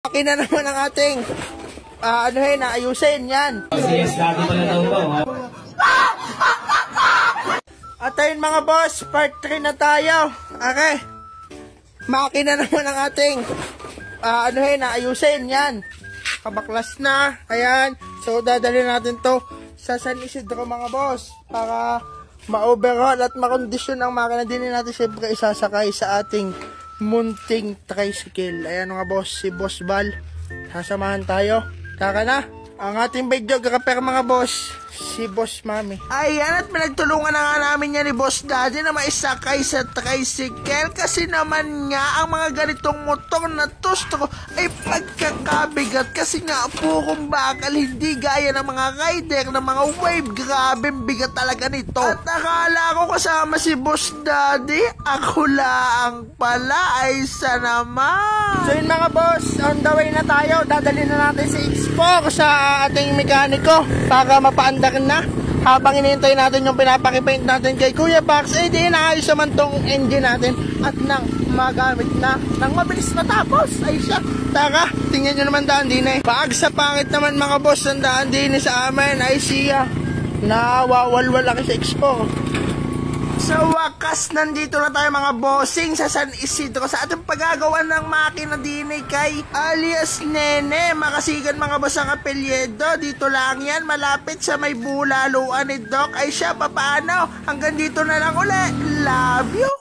Akin na naman ang ating ayusin yan. At ayun mga boss, part 3 na tayo. Okay. Makina naman ang ating ayusin yan. Kabaklas na. Ayan. So dadalhin natin to sa San Isidro mga boss para ma-overhaul at makondisyon ang makina. Din natin siyempre isasakay sa ating munting tricycle. Ayan mga boss, si Boss Val. Sasamahan tayo. Tara na. Ang ating videographer mga boss, si Boss Mami. Ayan, at pinagtulungan na nga namin yan ni Boss Daddy na maisakay sa tricycle. Kasi naman nga, ang mga ganitong motor na tostro ay pagkakabigat. Kasi nga, purong bakal, hindi gaya ng mga rider, ng mga wave. Grabe, bigat talaga nito. At akala ko kasama si Boss Daddy, ako lang pala ay isa naman. So yun mga boss, on the way na tayo. Dadalhin na natin si X4 sa ating mekaniko para mapaandar na. Habang inihintay natin yung pinapakipaint natin kay Kuya Pax, eh di naayos naman tong engine natin at nang magamit na nang mabilis matapos ay siya. Tara, tingnan nyo naman daan din eh. Pag sa pangit naman mga boss, ang daan din sa amin ay siya nawawalwal ako sa X4. Sa wakas, nandito na tayo mga bossing sa San Isidro sa ating paggagawa ng makina din kay alias Nene. Makasigan mga boss ang apelyedo. Dito lang yan, malapit sa may bulaluan ni Doc. Ay siya, papaano? Hanggang dito na lang uli. Love you!